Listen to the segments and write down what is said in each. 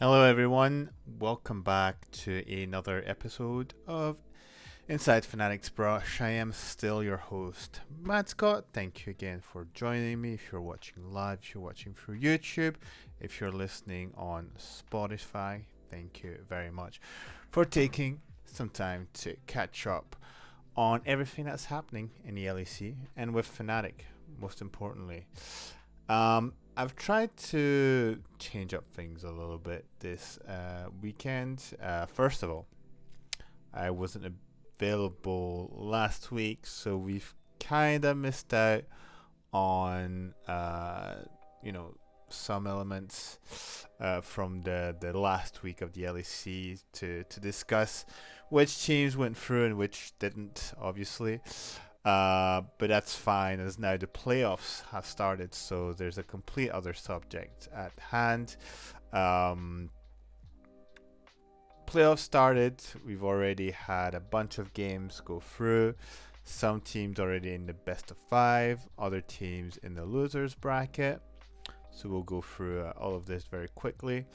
Hello, everyone. Welcome back to another episode of Inside Fnatic's Brush. I am still your host, Matt Scott. Thank you again for joining me. If you're watching live, if you're watching through YouTube, if you're listening on Spotify, thank you very much for taking some time to catch up on everything that's happening in the LEC and with Fnatic, most importantly. I've tried to change up things a little bit this weekend. First of all, I wasn't available last week, so we've kind of missed out on some elements from the last week of the LEC to discuss which teams went through and which didn't, obviously. But that's fine, as now the playoffs have started, so there's a complete other subject at hand. Playoffs started, we've already had a bunch of games go through. Some teams already in the best of 5, other teams in the losers bracket. So we'll go through all of this very quickly.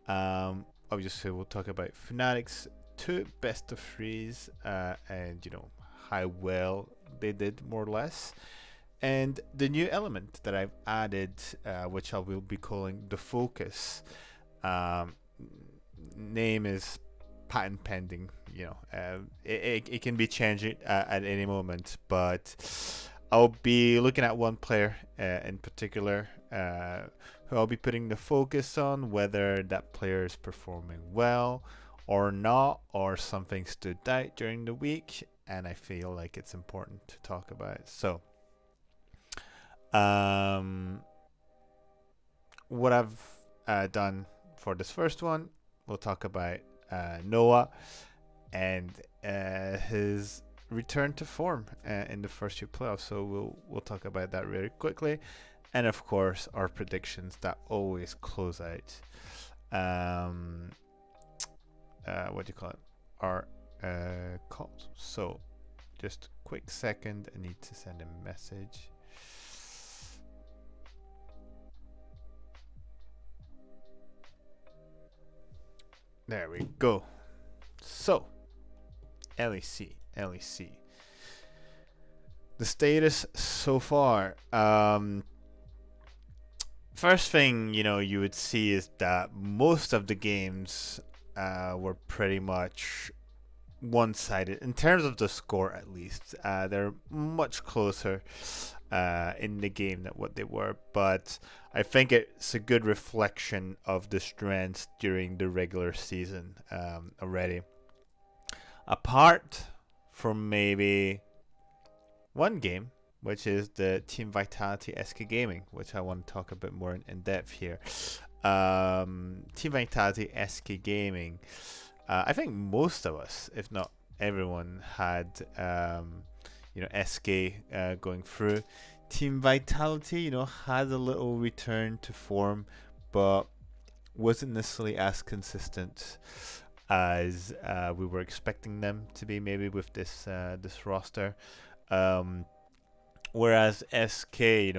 Obviously, we'll talk about Fnatic's 2 best of 3s and how well they did, more or less, and the new element that I've added, which I will be calling the focus. Name is patent pending. It can be changed at any moment, but I'll be looking at one player in particular who I'll be putting the focus on, whether that player is performing well or not, or something stood out during the week, and I feel like it's important to talk about it. So, what I've done for this first one, we'll talk about Noah and his return to form in the first 2 playoffs. So we'll talk about that really quickly, and of course our predictions that always close out. What do you call it? Our calls. So, just quick second. I need to send a message. There we go. So, LEC. The status so far. First thing you would see is that most of the games were pretty much one-sided in terms of the score. At least they're much closer in the game than what they were, but I think it's a good reflection of the strengths during the regular season already, apart from maybe one game, which is the Team Vitality SK Gaming, which I want to talk a bit more in depth here. Team Vitality SK Gaming, I think most of us, if not everyone, had SK going through. Team Vitality, had a little return to form, but wasn't necessarily as consistent as we were expecting them to be, maybe with this roster. Whereas SK,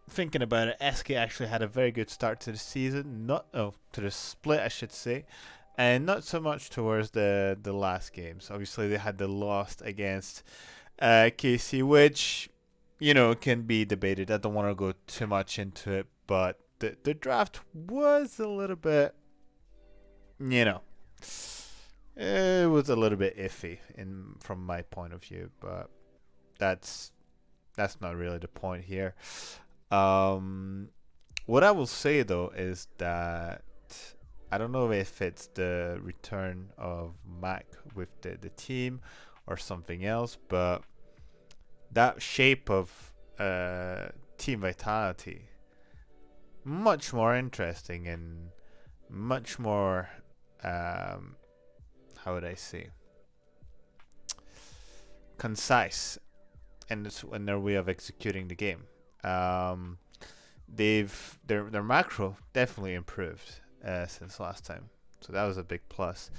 thinking about it, SK actually had a very good start to the season, to the split, I should say, and not so much towards the last games. Obviously, they had the loss against KC, which can be debated. I don't want to go too much into it, but the draft was a little bit, it was a little bit iffy from my point of view, but that's not really the point here. What I will say though is that I don't know if it's the return of Mac with the team or something else, but that shape of Team Vitality, much more interesting and much more how would I say, concise in their way of executing the game. Their macro definitely improved since last time, so that was a big plus.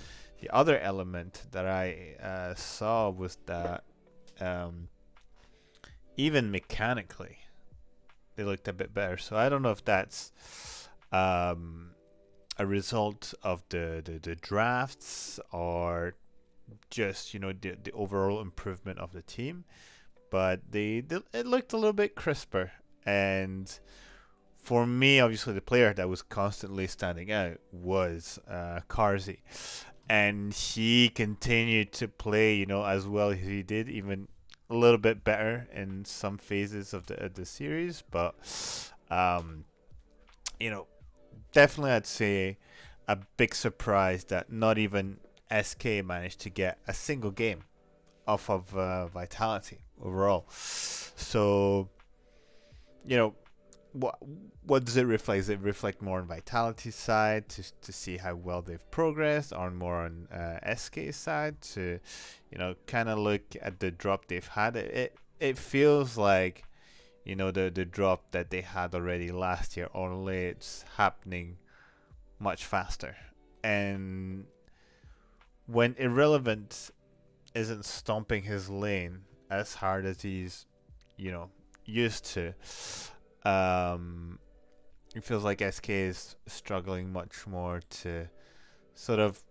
The other element that I saw was that even mechanically they looked a bit better. So I don't know if that's a result of the drafts or just the overall improvement of the team, but it looked a little bit crisper. And for me, obviously, the player that was constantly standing out was Karzi, and he continued to play, as well as he did, even a little bit better in some phases of the series. But um, you know, definitely, I'd say a big surprise that not even SK managed to get a single game off of Vitality overall. So, you know, what what does it reflect? Does it reflect more on Vitality's side to see how well they've progressed, or more on SK's side to, kind of look at the drop they've had? It feels like, the drop that they had already last year, only it's happening much faster. And when Irrelevant isn't stomping his lane as hard as he's, used to, um, it feels like SK is struggling much more to sort of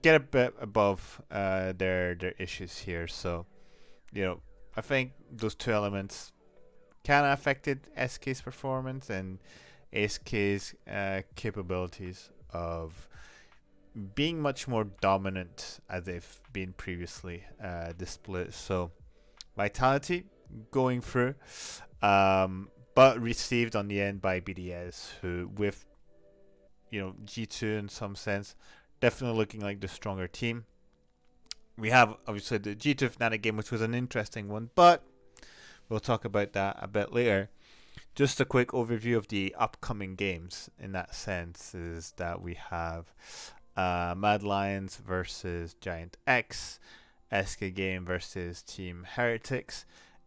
get a bit above their issues here. So, I think those two elements kind of affected SK's performance and SK's capabilities of being much more dominant as they've been previously this split. So Vitality going through, but received on the end by BDS, who with G2 in some sense, definitely looking like the stronger team. We have obviously the G2 Fnatic game, which was an interesting one, but we'll talk about that a bit later. Just a quick overview of the upcoming games in that sense is that we have Mad Lions versus Giant X, SK Game versus Team Heretics,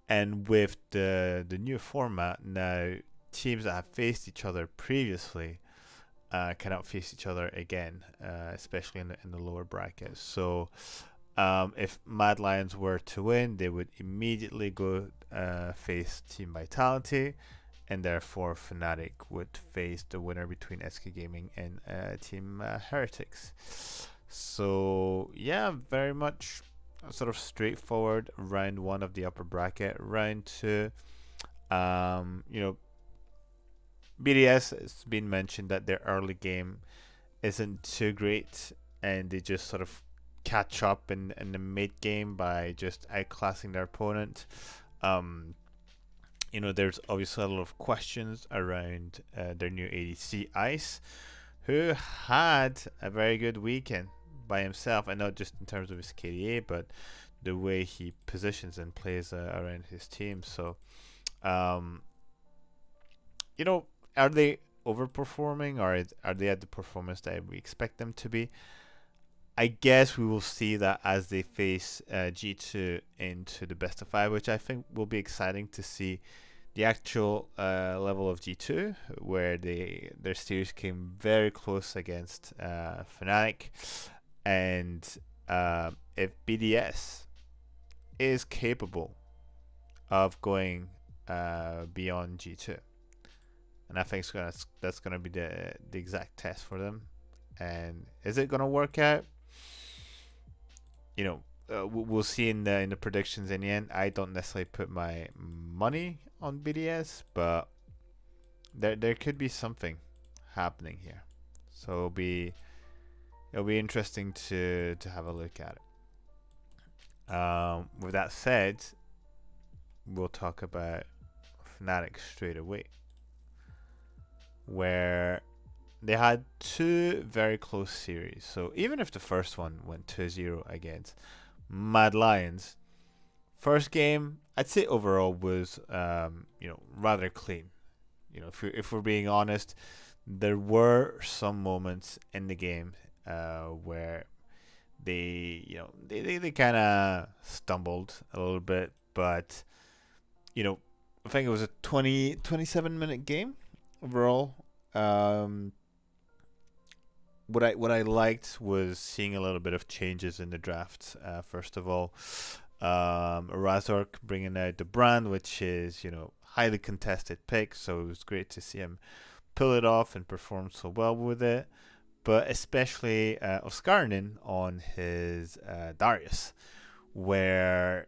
and with the new format now, teams that have faced each other previously cannot face each other again, especially in the lower brackets. So if Mad Lions were to win, they would immediately go face Team Vitality, and therefore Fnatic would face the winner between SK Gaming and Team Heretics. So yeah, very much sort of straightforward round one of the upper bracket. Round two, BDS has been mentioned that their early game isn't too great, and they just sort of catch up in the mid game by just outclassing their opponent. There's obviously a lot of questions around their new ADC Ice, who had a very good weekend by himself, and not just in terms of his KDA, but the way he positions and plays around his team. So, are they overperforming, or are they at the performance that we expect them to be? I guess we will see that as they face G2 into the best of five, which I think will be exciting to see the actual level of G2, where their series came very close against Fnatic, and if BDS is capable of going beyond G2, and I think that's gonna be the exact test for them. And is it gonna work out? We'll see in the predictions in the end. I don't necessarily put my money on BDS, but there could be something happening here. So it'll be interesting to have a look at it. With that said, we'll talk about Fnatic straight away, where they had two very close series. So even if the first one went 2-0 against Mad Lions, first game I'd say overall was rather clean. If we're being honest, there were some moments in the game where they kind of stumbled a little bit, but I think it was a 27-minute game overall. What I liked was seeing a little bit of changes in the draft. First of all, Razork bringing out the brand, which is highly contested pick, so it was great to see him pull it off and perform so well with it. But especially Oskarinen on his Darius, where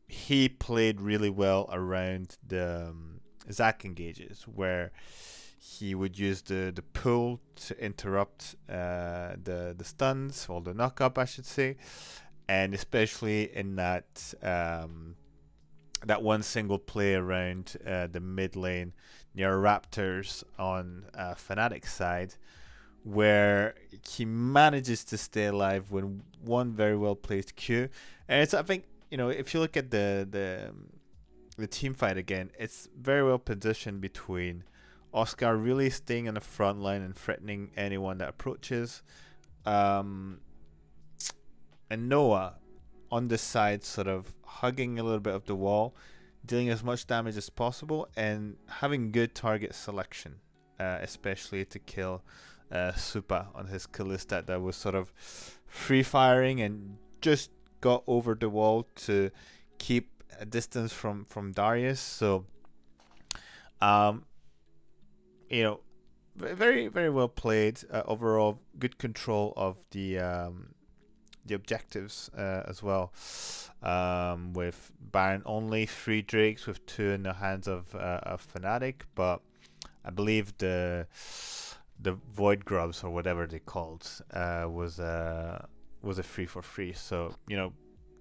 he played really well around the Zac engages, where he would use the pull to interrupt the stuns, or the knock up, I should say, and especially in that one single play around the mid lane near Raptors on Fnatic side, where he manages to stay alive when one very well placed Q. And it's, I think, if you look at the team fight again, it's very well positioned between Oscar really staying on the front line and threatening anyone that approaches, and Noah on the side, sort of hugging a little bit of the wall, dealing as much damage as possible, and having good target selection, especially to kill Supa on his Kalista that was sort of free firing and just got over the wall to keep a distance from Darius. So, very very well played. Overall, good control of the objectives as well. With Baron only 3 Drakes with 2 in the hands of Fnatic, but I believe the Void Grubs, or whatever they called, was a 3 for 3. So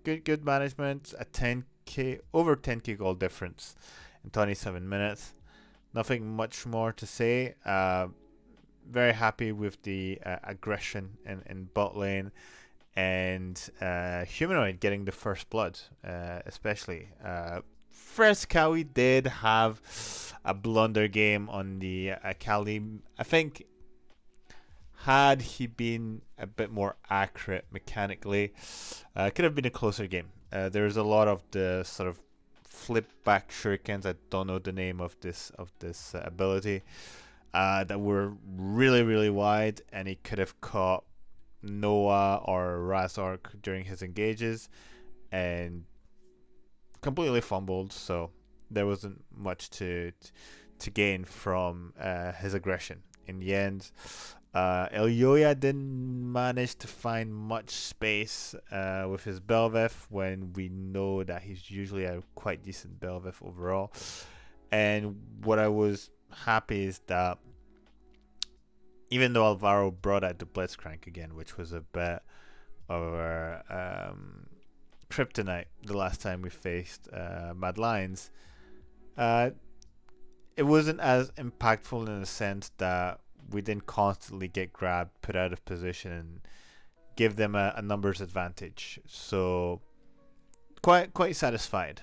good management. Over 10k goal difference in 27 minutes. Nothing much more to say. Very happy with the aggression in bot lane, and Humanoid getting the first blood, especially. Frescowie did have a blunder game on the Akali. I think had he been a bit more accurate mechanically, could have been a closer game. There's a lot of the sort of flip back shurikens, I don't know the name of this ability, that were really really wide, and he could have caught Noah or Razork during his engages and completely fumbled. So there wasn't much to gain from his aggression. In the end, Elyoya didn't manage to find much space with his Belveth, when we know that he's usually a quite decent Belveth overall. And what I was happy is that even though Alvaro brought out the Blitzcrank again, which was a bit of a kryptonite the last time we faced Mad Lions, it wasn't as impactful in the sense that we didn't constantly get grabbed, put out of position, and give them a numbers advantage. So quite satisfied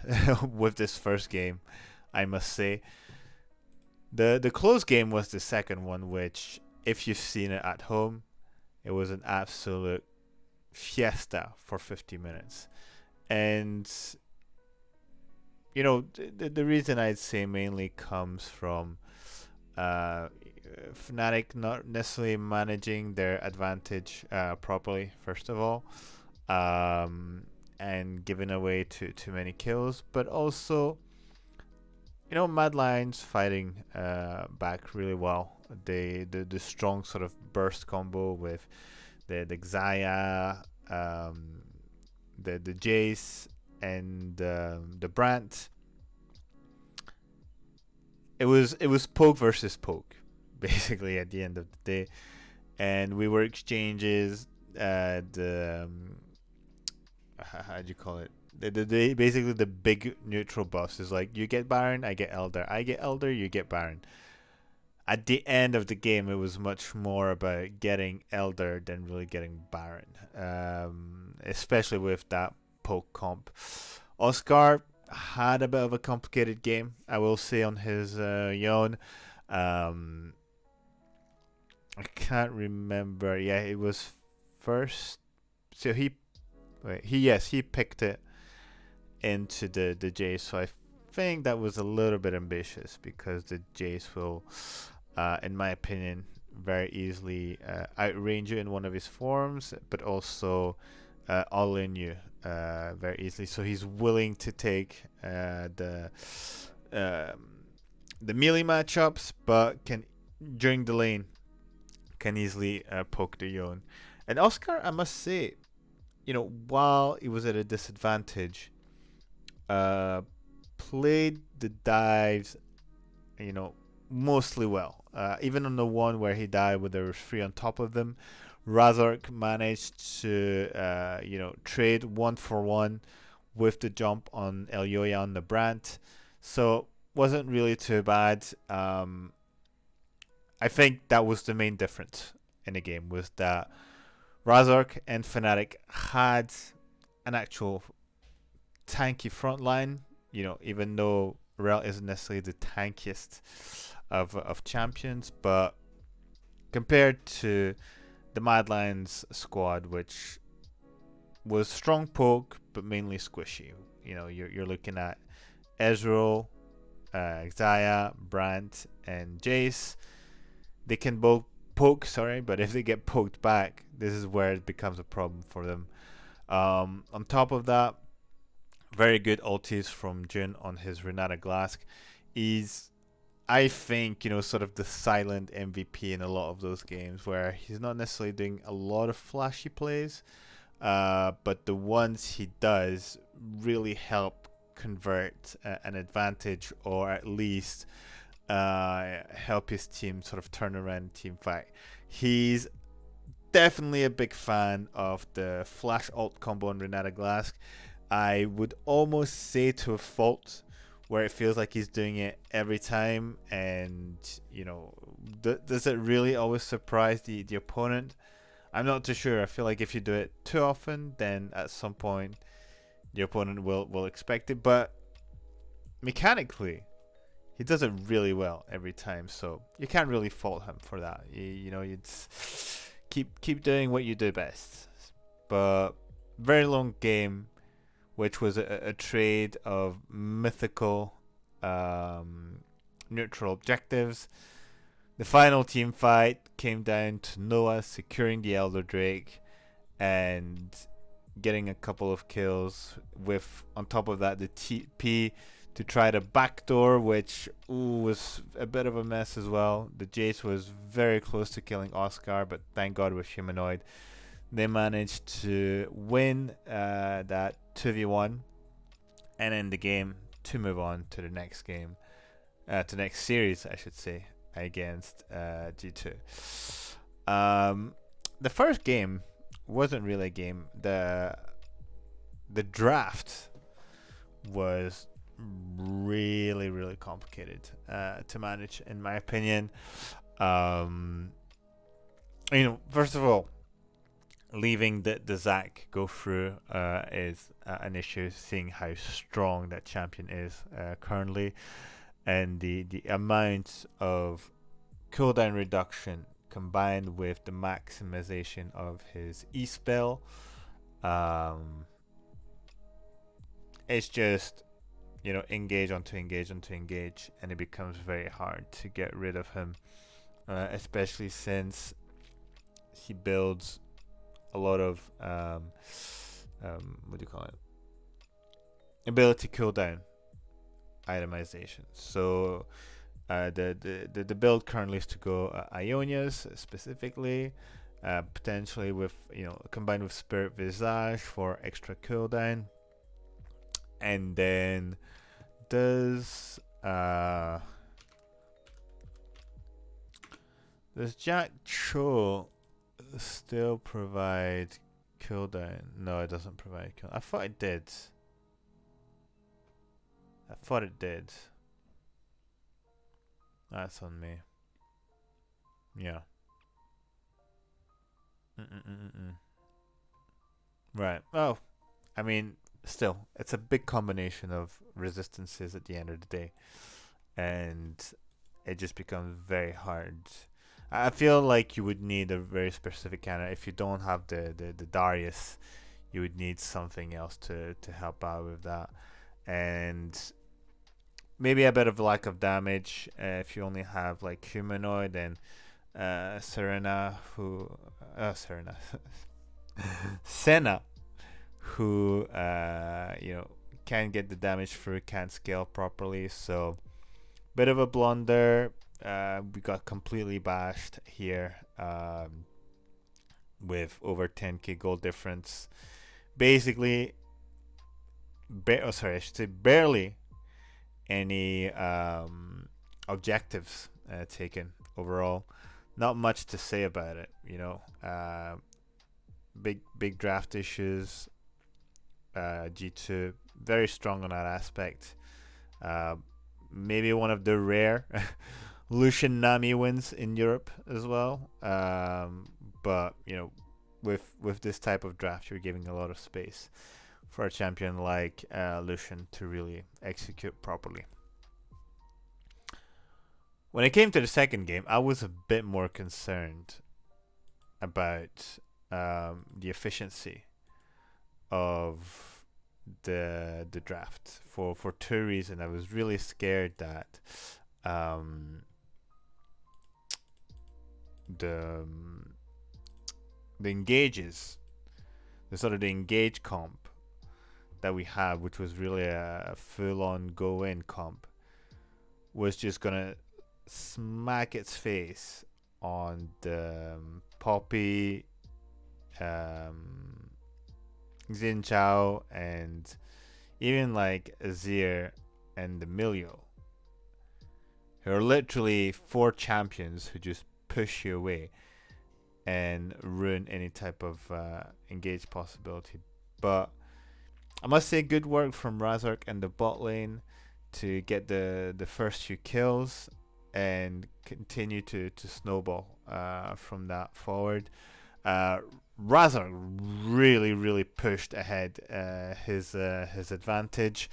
with this first game, I must say. The close game was the second one, which, if you've seen it at home, it was an absolute fiesta for 50 minutes. And the reason I'd say mainly comes from Fnatic not necessarily managing their advantage properly, first of all, and giving away too many kills, but also Mad Lions fighting back really well. The strong sort of burst combo with the Xayah, the Jace, and the Brant. It was poke versus poke, basically, at the end of the day, and we were exchanges. How do you call it? The basically the big neutral buffs is like, you get Baron, I get Elder, I get Elder, you get Baron. At the end of the game, it was much more about getting Elder than really getting Baron, especially with that poke comp. Oscar had a bit of a complicated game, I will say, on his Yon. I can't remember. Yeah, it was first. So he picked it into the Jace. So I think that was a little bit ambitious, because the Jace will, in my opinion, very easily outrange you in one of his forms, but also all in you very easily. So he's willing to take the the melee matchups, but can during the lane can easily poke the Yone. And Oscar, I must say, while he was at a disadvantage, uh, played the dives, you know, mostly well. Even on the one where he died with there was three on top of them, Razork managed to, trade 1 for 1 with the jump on Elyoya on the Brant. So wasn't really too bad. I think that was the main difference in the game was that Razork and Fnatic had an actual tanky front line. Even though Rel isn't necessarily the tankiest of champions, but compared to the Mad Lions squad, which was strong poke but mainly squishy. You're looking at Ezreal, Xayah, Brandt, and Jace. They can both poke, sorry, but if they get poked back, this is where it becomes a problem for them. On top of that, very good ultis from Jhin on his Renata Glask. He's, I think, sort of the silent MVP in a lot of those games where he's not necessarily doing a lot of flashy plays, but the ones he does really help convert an advantage, or at least help his team sort of turn around team fight. He's definitely a big fan of the flash alt combo on Renata Glask. I would almost say to a fault, where it feels like he's doing it every time, and does it really always surprise the opponent? I'm not too sure. I feel like if you do it too often, then at some point the opponent will expect it. But mechanically, he does it really well every time, so you can't really fault him for that. You'd keep doing what you do best. But very long game, which was a trade of mythical neutral objectives. The final team fight came down to Noah securing the Elder Drake and getting a couple of kills with, on top of that, the TP to try the backdoor, which was a bit of a mess as well. The Jace was very close to killing Oscar, but thank God with Humanoid, they managed to win that 2v1 and end the game to move on to the next game, to the next series, I should say, against G2. The first game wasn't really a game. The draft was really, really complicated to manage, in my opinion. First of all, leaving the Zac go through is an issue, seeing how strong that champion is currently, and the amount of cooldown reduction combined with the maximization of his E-spell. It's just, engage onto engage onto engage, and it becomes very hard to get rid of him, especially since he builds a lot of what do you call it? Ability cooldown itemization. So the build currently is to go Ionias specifically, potentially with combined with Spirit Visage for extra cooldown, and then does Jack Cho still provide cooldown? No, it doesn't provide cooldown. I thought it did. That's on me. Yeah. Right. Oh, I mean, still, it's a big combination of resistances at the end of the day, and it just becomes very hard. I feel like you would need a very specific counter. If you don't have the Darius, you would need something else to help out with that, and maybe a bit of lack of damage if you only have like Humanoid and Serena, who Serena Senna, who can't get the damage through, can't scale properly. So Bit of a blunder. We got completely bashed here with over 10k gold difference. Basically, I should say barely any objectives taken overall. Not much to say about it, you know. Big draft issues. G2 very strong on that aspect. Uh, Maybe one of the rare Lucian Nami wins in Europe as well. But you know, with this type of draft, you're giving a lot of space for a champion like Lucian to really execute properly. When it came to the second game, I was a bit more concerned about the efficiency of the draft for two reasons. I was really scared that the the engages, the sort of the engage comp that we have, which was really a full-on go-in comp, was just gonna smack its face on the Poppy, Xin Chao, and even like Azir and Emilio, who are literally four champions who just push you away and ruin any type of engage possibility. But I must say, good work from Razork and the bot lane to get the first few kills and continue to snowball from that forward. Razork really pushed ahead his advantage.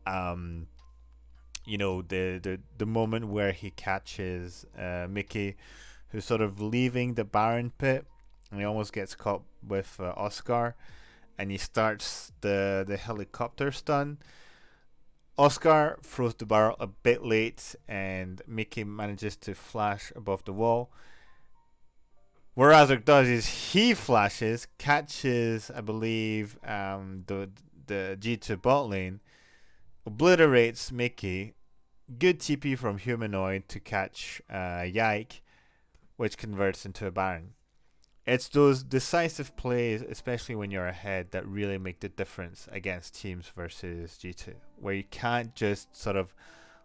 You know, the moment where he catches Mickey, who's sort of leaving the Baron pit, and he almost gets caught with Oscar, and he starts the helicopter stun. Oscar throws the barrel a bit late, and Mickey manages to flash above the wall. What Razork does is he flashes, catches, I believe, the G2 bot lane, obliterates Mickey. Good TP from Humanoid to catch Yike, which converts into a Baron. It's those decisive plays, especially when you're ahead, that really make the difference against teams versus G2, where you can't just sort of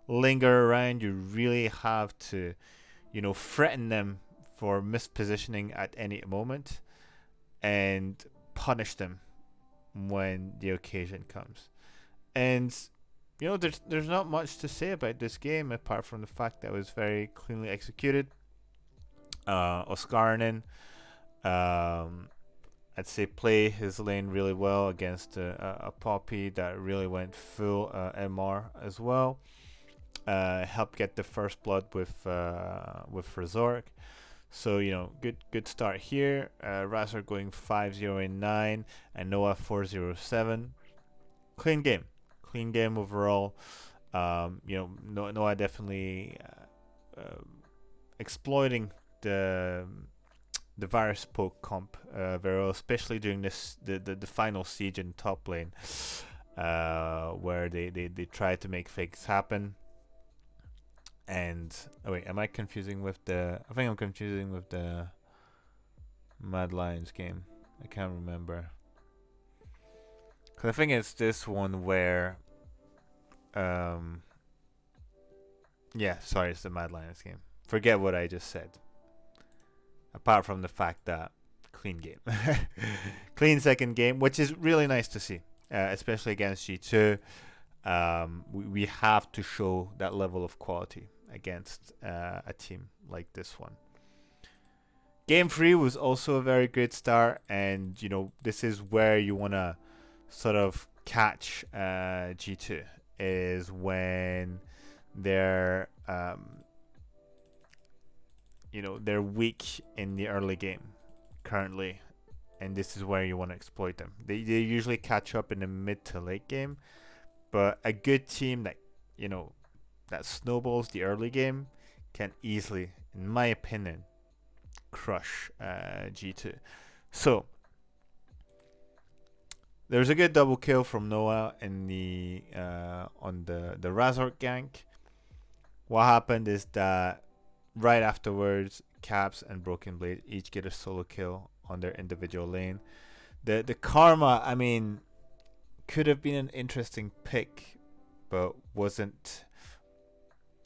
linger around. You really have to, you know, threaten them for mispositioning at any moment and punish them when the occasion comes. And you know, there's not much to say about this game apart from the fact that it was very cleanly executed. Oskarinen, I'd say, play his lane really well against a Poppy that really went full MR as well. Helped get the first blood with Razork. So, you know, good start here. Razor going 5-0-9 and Noah 4-0-7. Clean game overall. You know, Noah definitely exploiting the virus poke comp very well, especially during the final siege in top lane, where they try to make fakes happen. And oh wait, am I confusing with the? I think I'm confusing with the Mad Lions game. I can't remember. Cause I think it's this one where, yeah, sorry, it's the Mad Lions game. Forget what I just said. Apart from the fact that clean game, clean second game, which is really nice to see, especially against G2. We have to show that level of quality against a team like this one. Game 3 was also a very great start, and you know, this is where you want to sort of catch G2, is when they're you know, they're weak in the early game currently, and this is where you want to exploit them. They usually catch up in the mid to late game, but a good team that, you know, that snowballs the early game can easily, in my opinion, crush G2. So there's a good double kill from Noah in the on the Razork gank. What happened is that right afterwards, Caps and Broken Blade each get a solo kill on their individual lane. The Karma, I mean, could have been an interesting pick, but wasn't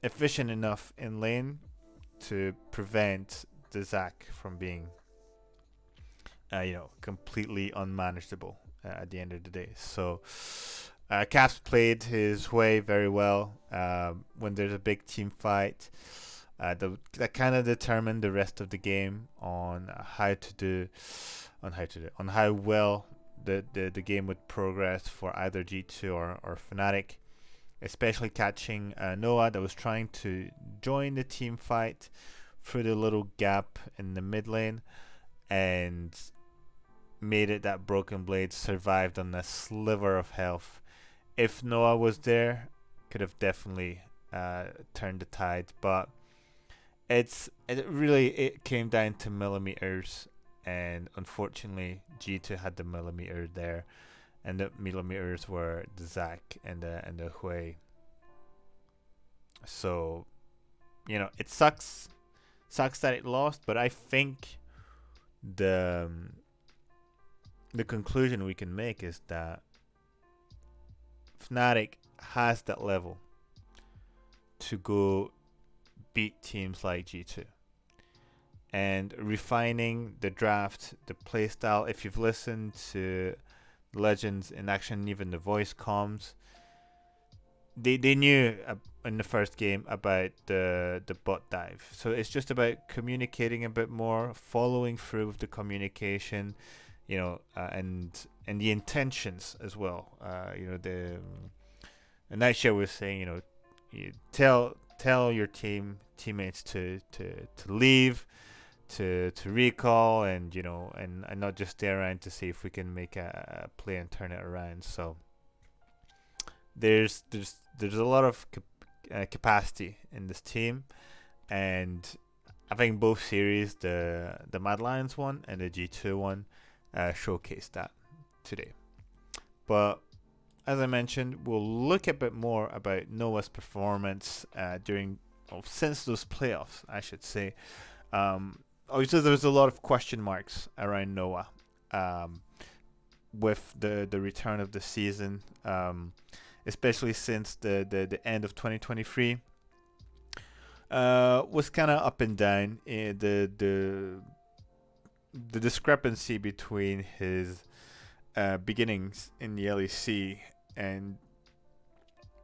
efficient enough in lane to prevent the Zac from being, completely unmanageable at the end of the day. So Caps played his way very well. When there's a big team fight, that kind of determined the rest of the game on on how well the game would progress for either G2 or Fnatic, especially catching Noah that was trying to join the team fight through the little gap in the mid lane and made it that Broken Blade survived on a sliver of health. If Noah was there, could have definitely turned the tide, but it came down to millimeters, and unfortunately G2 had the millimeter there, and the millimeters were the Zac and the Hui. So, it sucks that it lost, but I think the the conclusion we can make is that Fnatic has that level to go beat teams like G2. And refining the draft, the playstyle, if you've listened to Legends in Action, even the voice comms, they knew in the first game about the bot dive. So it's just about communicating a bit more, following through with the communication, and the intentions as well. The Nightshare was saying, you tell your teammates to leave, to recall, and and not just stay around to see if we can make a play and turn it around. So there's a lot of capacity in this team, and I think both series, the Mad Lions one and the G2 one, showcased that today. But as I mentioned, we'll look a bit more about Noah's performance since those playoffs, I should say. Obviously, there's a lot of question marks around Noah with the return of the season, especially since the end of 2023 was kind of up and down. The discrepancy between his beginnings in the LEC and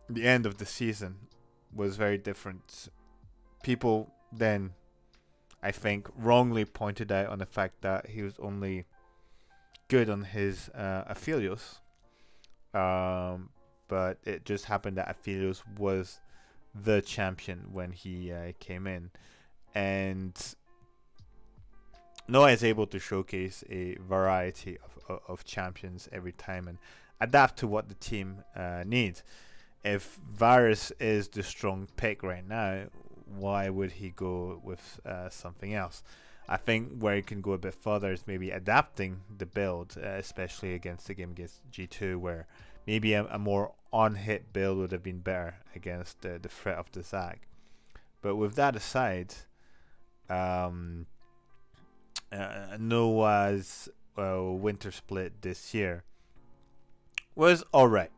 the end of the season was very different. People then, I think, wrongly pointed out on the fact that he was only good on his Aphelios, but it just happened that Aphelios was the champion when he came in, and Noah is able to showcase a variety of champions every time and adapt to what the team needs. If Varus is the strong pick right now, why would he go with something else? I think where he can go a bit further is maybe adapting the build, especially against the game against G2, where maybe a more on-hit build would have been better against the threat of the Zac. But with that aside, Noah's winter split this year was alright.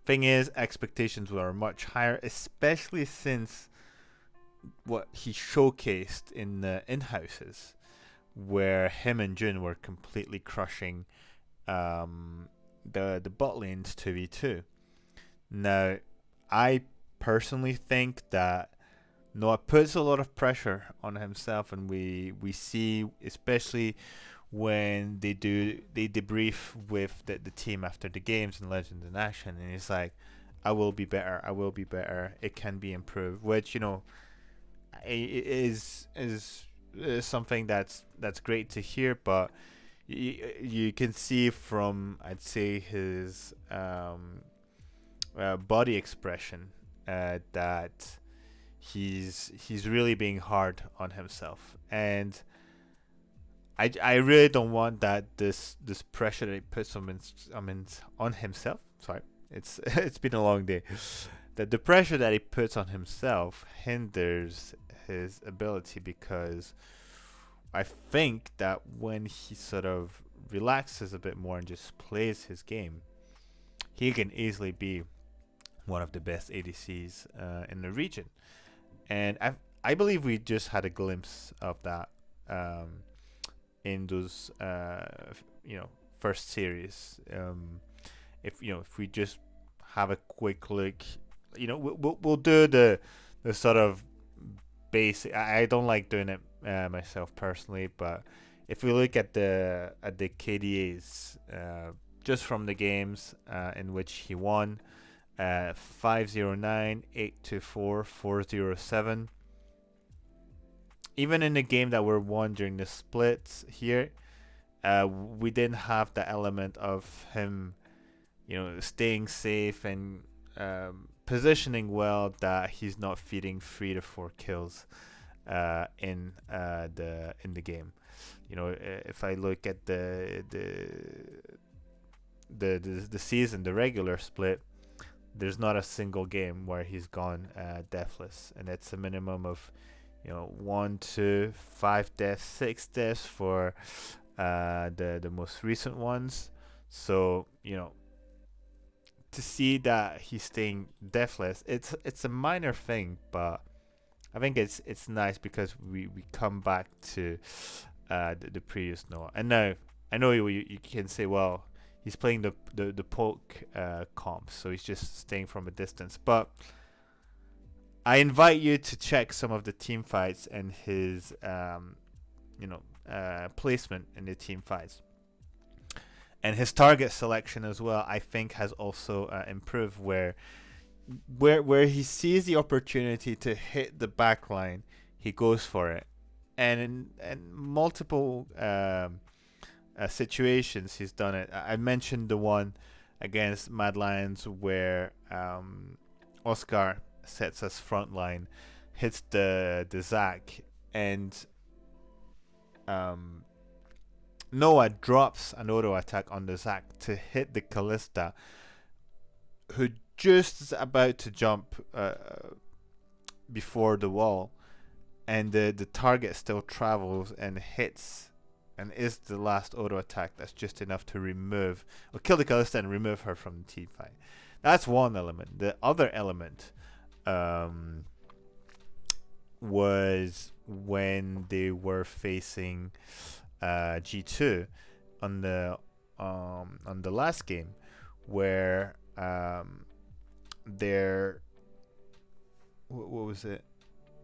Thing is, expectations were much higher, especially since what he showcased in the in-houses, where him and Jun were completely crushing the bot lanes 2v2. Now, I personally think that Noah puts a lot of pressure on himself, and we see, especially when they debrief with the team after the games in Legends in Action, and he's like, I will be better, it can be improved, which is something that's great to hear, but you can see from, I'd say, his body expression that he's really being hard on himself, and I really don't want that this pressure that he puts on himself. Sorry, it's it's been a long day. that the pressure that he puts on himself hinders his ability, because I think that when he sort of relaxes a bit more and just plays his game, he can easily be one of the best ADCs in the region. And I believe we just had a glimpse of that um, in those first series. If we just have a quick look, we'll do the sort of basic. I don't like doing it myself personally, but if we look at the KDAs just from the games in which he won, 509, 824, 407. Even in the game that were won during the splits here, we didn't have the element of him, staying safe and positioning well, that he's not feeding 3 to 4 kills in the game. If I look at the season, the regular split, there's not a single game where he's gone deathless, and it's a minimum of 1, 2, 5 deaths, 6 deaths for the most recent ones. So to see that he's staying deathless, it's a minor thing, but I think it's nice, because we come back to the previous Noah. And now I know you can say, well, he's playing the poke comp, so he's just staying from a distance. But I invite you to check some of the team fights and his placement in the team fights. And his target selection as well, I think, has also improved, where he sees the opportunity to hit the backline, he goes for it. And in multiple situations, he's done it. I mentioned the one against Mad Lions where Oscar sets us front line, hits the Zac, and Noah drops an auto attack on the Zac to hit the Kalista, who just is about to jump before the wall, and the target still travels and hits, and is the last auto attack that's just enough to kill the Kalista and remove her from the team fight. That's one element. The other element was when they were facing G2 on the last game, where what was it?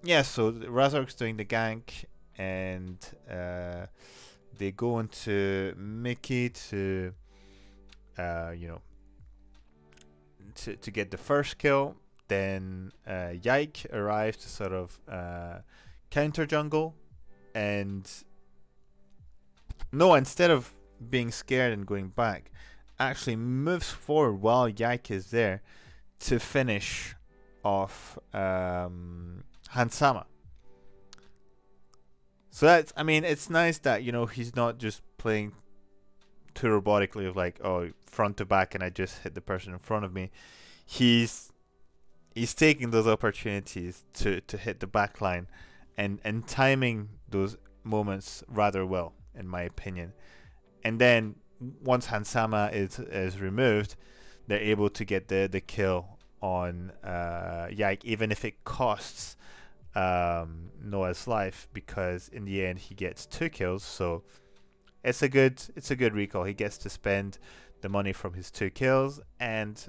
Yeah, so Razork's doing the gank, and they go into Mickey to to get the first kill. Then Yike arrives to sort of counter jungle, and Noah, instead of being scared and going back, actually moves forward while Yike is there to finish off Hansama. So it's nice that he's not just playing too robotically of like, oh, front to back and I just hit the person in front of me. He's taking those opportunities to hit the back line and timing those moments rather well, in my opinion. And then once Hansama is removed, they're able to get the kill on Yike, even if it costs Noah's life, because in the end he gets 2 kills. So it's a good recall. He gets to spend the money from his 2 kills and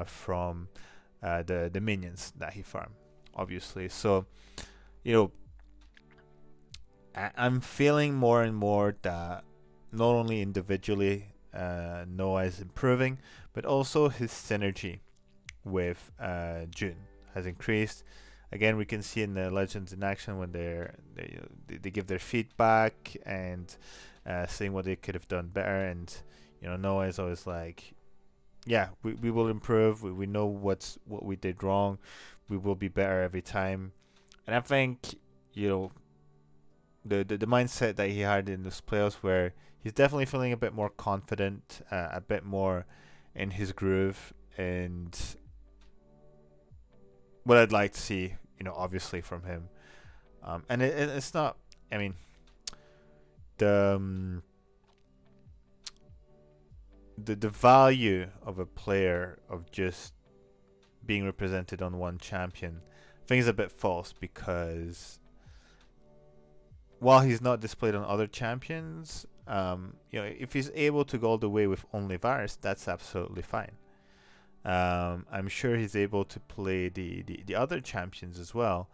from the minions that he farmed, obviously. So I'm feeling more and more that not only individually Noah is improving, but also his synergy with June has increased. Again, we can see in the Legends in action when they give their feedback and saying what they could have done better. And Noah is always like, yeah, we will improve. We know what we did wrong. We will be better every time. And I think the mindset that he had in this playoffs, where he's definitely feeling a bit more confident, a bit more in his groove, and what I'd like to see, obviously from him. And it's not. I mean, the the value of a player of just being represented on one champion, I think is a bit false, because while he's not displayed on other champions, if he's able to go all the way with only Varus, that's absolutely fine. I'm sure he's able to play the other champions as well,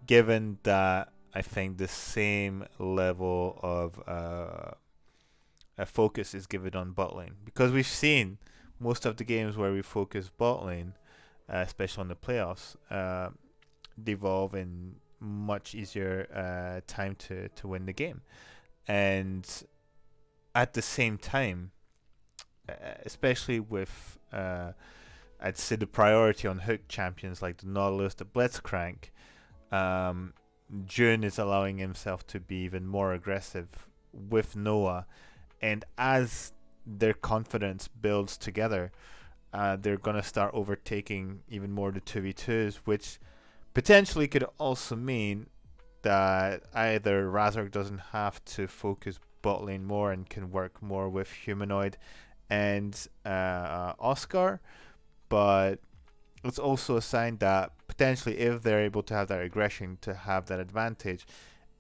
given that I think the same level of focus is given on bot lane. Because we've seen most of the games where we focus bot lane, especially on the playoffs, devolve in much easier time to win the game. And at the same time, especially with I'd say the priority on hook champions like the Nautilus, the Blitzcrank, June is allowing himself to be even more aggressive with Noah, and as their confidence builds together, they're gonna start overtaking even more the 2v2s, which potentially could also mean that either Razork doesn't have to focus bot lane more and can work more with Humanoid and Oscar, but it's also a sign that potentially if they're able to have that aggression, to have that advantage,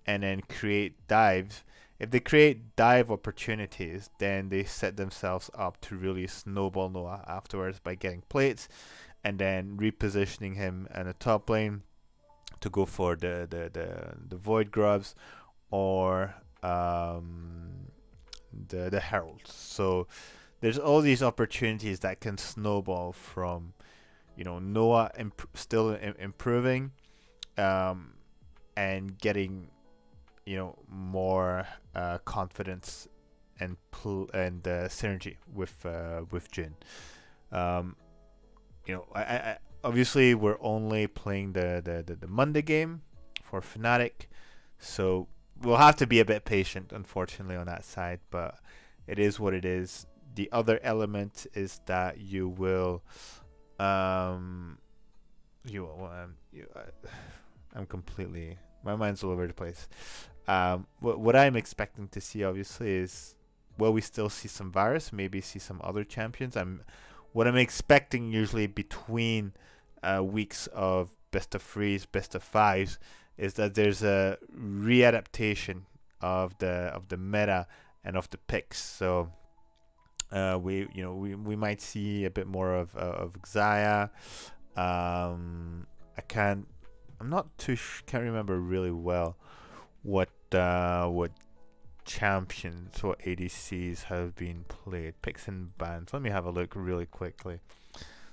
and then create dives, if they create dive opportunities, then they set themselves up to really snowball Noah afterwards by getting plates and then repositioning him in a top lane to go for the void grubs or the heralds. So there's all these opportunities that can snowball from Noah still improving, and getting more confidence and synergy with Jin. I obviously we're only playing the Monday game for Fnatic, so we'll have to be a bit patient, unfortunately, on that side. But it is what it is. The other element is that you will, I'm completely, my mind's all over the place. What I'm expecting to see, obviously, is, well, we still see some Varus, maybe see some other champions. What I'm expecting usually between weeks of best of threes, best of fives, is that there's a readaptation of the meta and of the picks. So we might see a bit more of Xayah. I'm not too can't remember really well what champions or ADCs have been played, picks and bans. Let me have a look really quickly.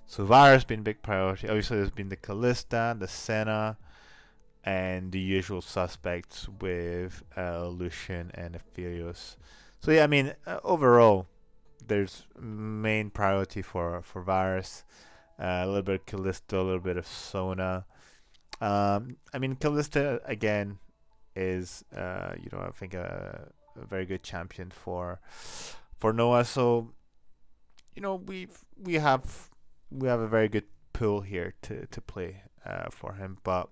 So Varus been big priority. Obviously, there's been the Kalista, the Senna, and the usual suspects with Lucian and Aphelios. So yeah, I mean, overall, there's main priority for Varus. A little bit of Kalista, a little bit of Sona. I mean, Kalista again is I think a very good champion for Noah. So we have a very good pool here to play for him. But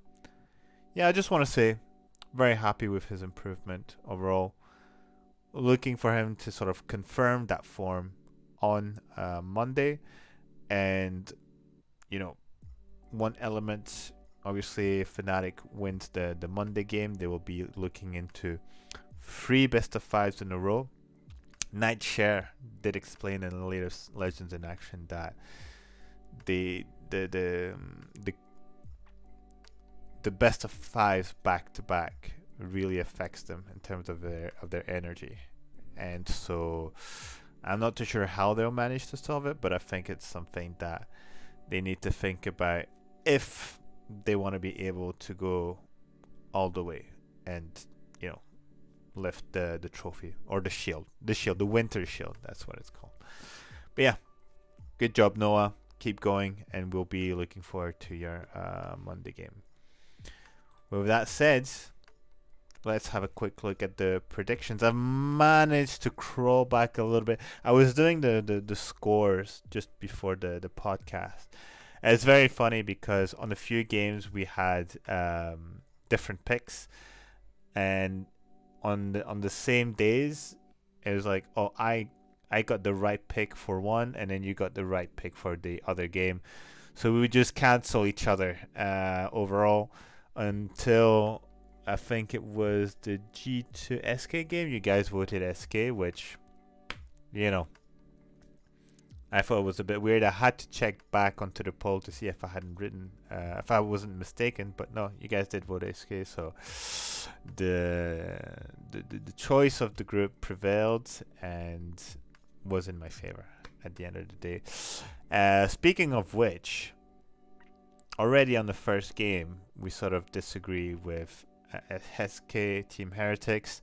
yeah, I just want to say, very happy with his improvement overall. Looking for him to sort of confirm that form on Monday, and one element. Obviously, if Fnatic wins the Monday game, they will be looking into 3 best of 5s in a row. Nightshare did explain in the latest Legends in Action that the best of 5s back to back really affects them in terms of their energy, and so I'm not too sure how they'll manage to solve it, but I think it's something that they need to think about if they want to be able to go all the way and lift the trophy or the winter shield, that's what it's called. But yeah, good job, Noah, keep going, and we'll be looking forward to your Monday game. With that said, let's have a quick look at the predictions. I've managed to crawl back a little bit. I was doing the scores just before the podcast, It's very funny because on a few games we had different picks, and on the same days, it was like, oh, I got the right pick for one, and then you got the right pick for the other game. So we would just cancel each other overall until I think it was the G2 SK game. You guys voted SK, which, you know, I thought it was a bit weird. I had to check back onto the poll to see if I hadn't written, if I wasn't mistaken. But no, you guys did vote SK. So the choice of the group prevailed and was in my favor at the end of the day. Speaking of which, already on the first game, we sort of disagree with SK Team Heretics.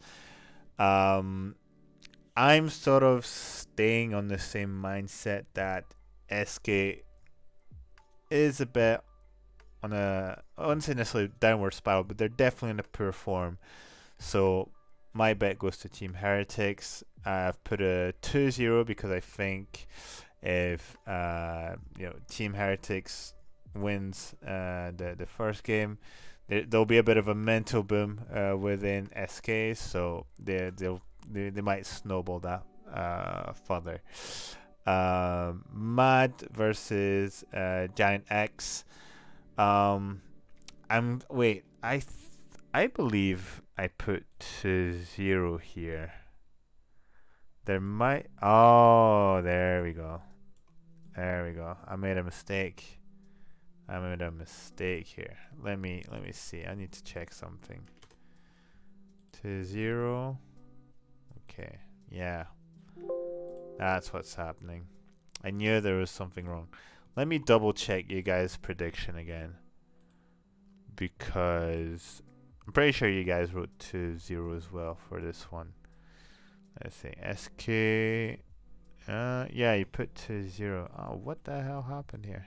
I'm sort of staying on the same mindset that SK is a bit on a, I wouldn't say necessarily downward spiral, but they're definitely in a poor form. So my bet goes to Team Heretics. I've put a 2-0 because I think if Team Heretics wins the first game, there'll be a bit of a mental boom within SK, so they might snowball that further. Mad versus Giant X. I believe I put 2-0 here. There might. Oh, there we go. There we go. I made a mistake. Here. Let me see. I need to check something. 2-0. Okay. Yeah. That's what's happening. I knew there was something wrong. Let me double check you guys' prediction again, because I'm pretty sure you guys wrote 2-0 as well for this one. Let's see. SK. Yeah, you put 2-0. Oh, what the hell happened here?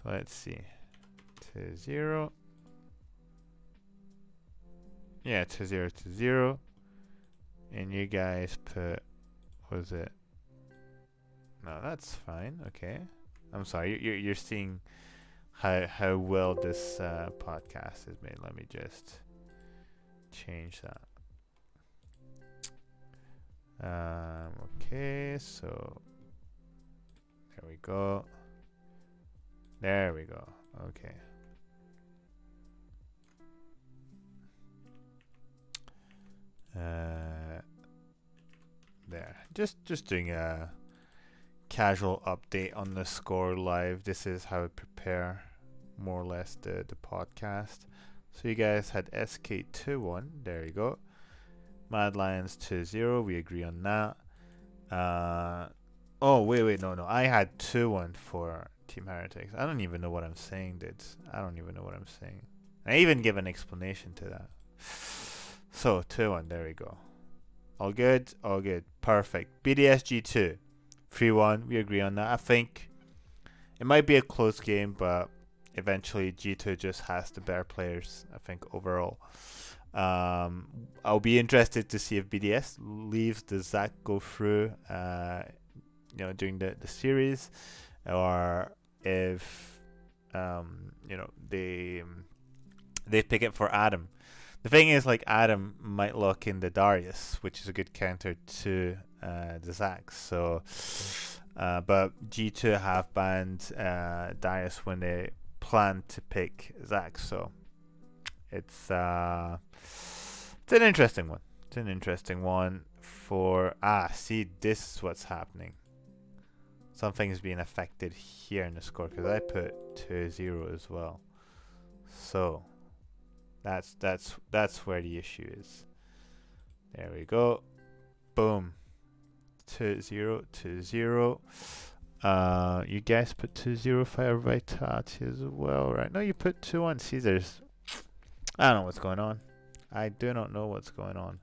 So let's see. 2-0. Yeah, 2-0, 2-0. And you guys put, was it? No, that's fine. Okay. I'm sorry. You're seeing how well this podcast is made. Let me just change that. Okay, so there we go. There we go. Okay. There. Just doing a casual update on the score live. This is how I prepare more or less the podcast. So you guys had SK 2-1. There you go. Mad Lions 2-0. We agree on that. Oh, wait. No. I had 2-1 for Team Heretics. I don't even know what I'm saying, dudes. I don't even know what I'm saying. I even give an explanation to that. So, 2-1. There we go. All good? All good. Perfect. BDS G2. 3-1. We agree on that. I think it might be a close game, but eventually G2 just has the better players, I think, overall. I'll be interested to see if BDS leaves the Zac go through during the series, or if they pick it for Adam. The thing is, like, Adam might lock in the Darius, which is a good counter to the Zac. So but G2 have banned Darius when they plan to pick Zac, so it's an interesting one. It's an interesting one for see, this is what's happening. Something's being affected here in the score because I put 2-0 as well. So that's where the issue is. There we go. Boom. 2-0, 2-0. You guys put 2-0 Fire Vitality as well, right? No, you put 2-1 Caesars. I don't know what's going on. I do not know what's going on,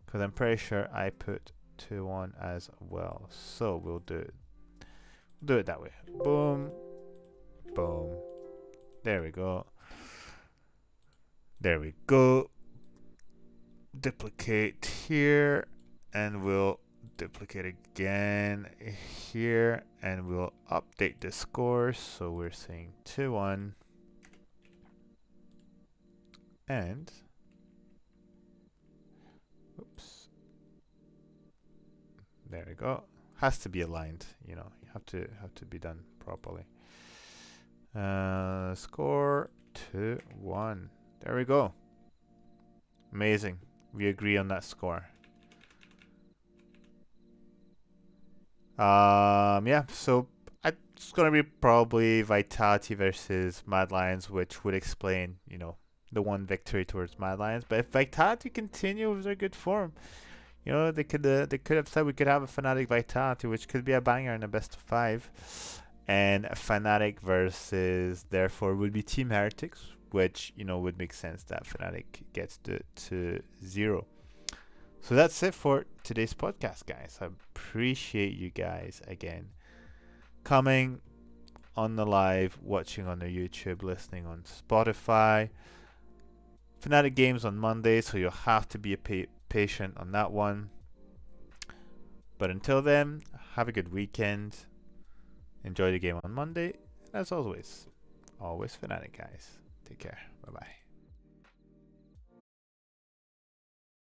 because I'm pretty sure I put 2-1 as well. So we'll do it that way. Boom. Boom. There we go. There we go. Duplicate here, and we'll duplicate again here, and we'll update the scores. So we're saying 2-1, and oops, there we go. Has to be aligned, you know. You have to be done properly. Score 2-1. There we go. Amazing. We agree on that score. Yeah, so it's gonna be probably Vitality versus Mad Lions, which would explain, you know, the one victory towards Mad Lions. But if Vitality continue with their good form, you know, they could have said we could have a Fnatic Vitality, which could be a banger in a best of 5, and a Fnatic versus therefore would be Team Heretics, which, you know, would make sense that Fnatic gets to 0. So that's it for today's podcast, guys. I appreciate you guys again coming on the live, watching on the YouTube, listening on Spotify. Fnatic games on Monday, so you'll have to be patient on that one. But until then, have a good weekend. Enjoy the game on Monday. And as always, always Fnatic, guys. Take care. Bye-bye.